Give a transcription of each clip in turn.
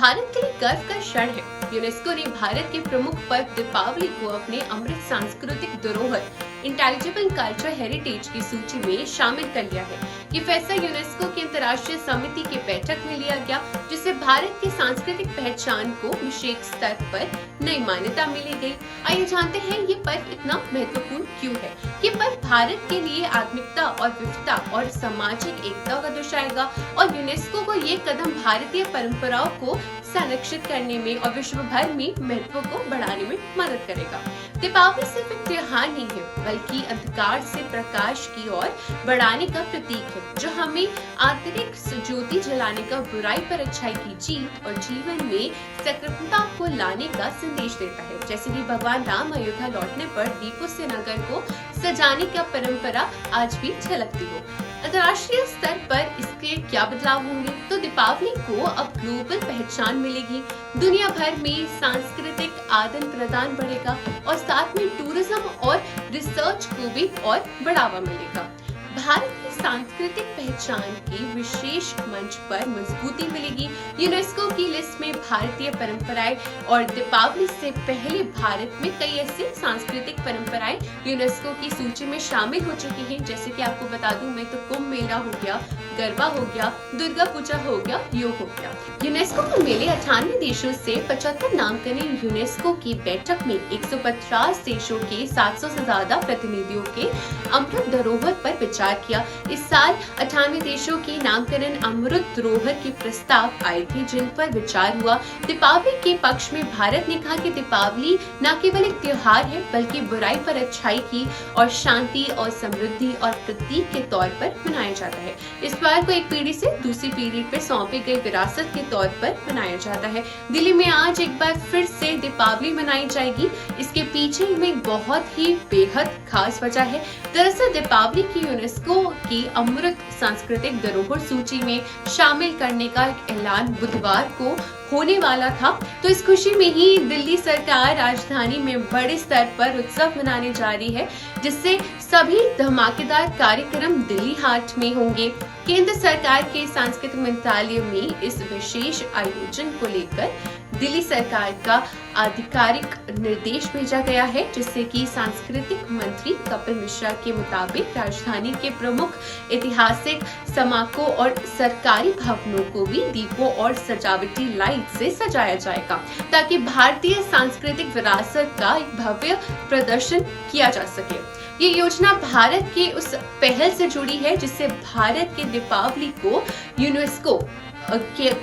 भारत के लिए गर्व का क्षण है। यूनेस्को ने भारत के प्रमुख पर्व दीपावली को अपने अमृत सांस्कृतिक धरोहर इंटेलिजिबल कल्चर हेरिटेज की सूची में शामिल कर लिया है। ये फैसला यूनेस्को की अंतर्राष्ट्रीय समिति की बैठक में लिया गया, जिससे भारत की सांस्कृतिक पहचान को विशेष स्तर पर नई मान्यता मिली गई। आइए जानते हैं ये पर्व इतना महत्वपूर्ण क्यों है। ये पर्व भारत के लिए आत्मिकता और विविधता और सामाजिक एकता का दर्शाएगा और यूनेस्को को ये कदम भारतीय परंपराओं को संरक्षित करने में और विश्व भर में महत्व को बढ़ाने में मदद करेगा। दीपावली सिर्फ एक त्योहार नहीं है, बल्कि अंधकार से प्रकाश की ओर बढ़ाने का प्रतीक है, जो हमें आंतरिक ज्योति जलाने का, बुराई पर अच्छाई की जीत और जीवन में सकारात्मकता को लाने का संदेश देता है। जैसे कि भगवान राम अयोध्या लौटने पर दीपों से नगर को सजाने का परंपरा आज भी झलकती हो। अंतर्राष्ट्रीय स्तर पर इसके क्या बदलाव होंगे? तो दीपावली को अब ग्लोबल पहचान मिलेगी, दुनिया भर में सांस्कृतिक आदान प्रदान बढ़ेगा और साथ में टूरिज्म और रिसर्च को भी और बढ़ावा मिलेगा। भारत की सांस्कृतिक पहचान की विशेष मंच पर मजबूती मिलेगी। यूनेस्को की लिस्ट में भारतीय परंपराएं और दीपावली से पहले भारत में कई ऐसे सांस्कृतिक परंपराएं यूनेस्को की सूची में शामिल हो चुकी हैं। जैसे कि आपको बता दूं मैं, तो कुंभ मेला हो गया, गरबा हो गया, दुर्गा पूजा हो गया, योग हो गया। यूनेस्को के मेले 98 देशों से 75 नामांकन यूनेस्को की बैठक में 150 देशों के 700 से ज्यादा प्रतिनिधियों के अमृत धरोहर पर विचार किया। इस साल 98 देशों के नामकरण अमृत धरोहर के प्रस्ताव आए थे, जिन पर विचार हुआ। दीपावली के पक्ष में भारत ने कहा कि दीपावली न केवल एक त्योहार है, बल्कि बुराई पर अच्छाई की और शांति और समृद्धि और प्रतीक के तौर पर मनाया जाता है। इस बार को एक पीढ़ी से दूसरी पीढ़ी पर सौंपी गई विरासत के तौर पर मनाया जाता है। दिल्ली में आज एक बार फिर से दीपावली मनाई जाएगी। इसके पीछे में बहुत ही बेहद खास वजह है। दरअसल दीपावली की यूनेस्को की अमृत सांस्कृतिक धरोहर सूची में शामिल करने का एक ऐलान बुधवार को होने वाला था। तो इस खुशी में ही दिल्ली सरकार राजधानी में बड़े स्तर पर उत्सव मनाने जा रही है, जिससे सभी धमाकेदार कार्यक्रम दिल्ली हाट में होंगे। केंद्र सरकार के सांस्कृतिक मंत्रालय में इस विशेष आयोजन को लेकर दिल्ली सरकार का आधिकारिक निर्देश भेजा गया है, जिससे कि सांस्कृतिक मंत्री कपिल मिश्रा के मुताबिक राजधानी के प्रमुख ऐतिहासिक स्मारकों और सरकारी भवनों को भी दीपों और सजावटी लाइट से सजाया जाएगा, ताकि भारतीय सांस्कृतिक विरासत का एक भव्य प्रदर्शन किया जा सके। ये योजना भारत के उस पहल से जुड़ी है, जिससे भारत के दीपावली को यूनेस्को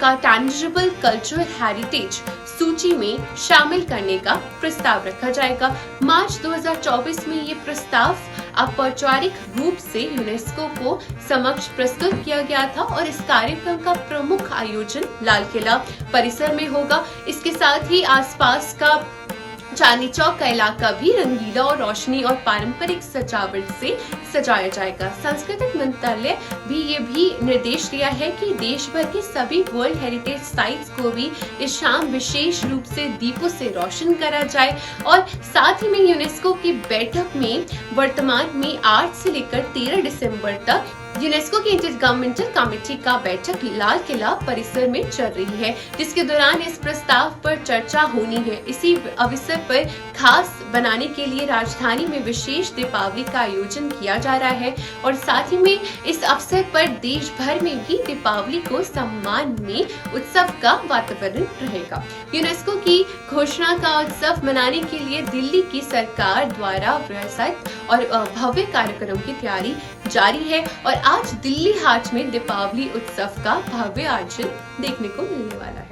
का टैंजिबल कल्चरल हेरिटेज सूची में शामिल करने का प्रस्ताव रखा जाएगा। मार्च 2024 में ये प्रस्ताव औपचारिक रूप से यूनेस्को को समक्ष प्रस्तुत किया गया था और इस कार्यक्रम का प्रमुख आयोजन लाल किला परिसर में होगा। इसके साथ ही आसपास का चांदनी चौक का इलाका भी रंगीला और रोशनी और पारंपरिक सजावट से सजाया जाएगा। सांस्कृतिक मंत्रालय ये भी निर्देश दिया है कि देश भर के सभी वर्ल्ड हेरिटेज साइट्स को भी इस शाम विशेष रूप से दीपों से रोशन करा जाए और साथ ही में यूनेस्को की बैठक में वर्तमान में 8 से लेकर 13 दिसंबर तक यूनेस्को की इंटरगवर्नमेंटल कमेटी का बैठक लाल किला परिसर में चल रही है, जिसके दौरान इस प्रस्ताव पर चर्चा होनी है। इसी अवसर पर खास बनाने के लिए राजधानी में विशेष दीपावली का आयोजन किया जा रहा है और साथ ही में इस अवसर पर देश भर में भी दीपावली को सम्मान में उत्सव का वातावरण रहेगा। यूनेस्को की घोषणा का उत्सव मनाने के लिए दिल्ली की सरकार द्वारा विरासत और भव्य कार्यक्रम की तैयारी जारी है और आज दिल्ली हाट में दीपावली उत्सव का भव्य आयोजन देखने को मिलने वाला है।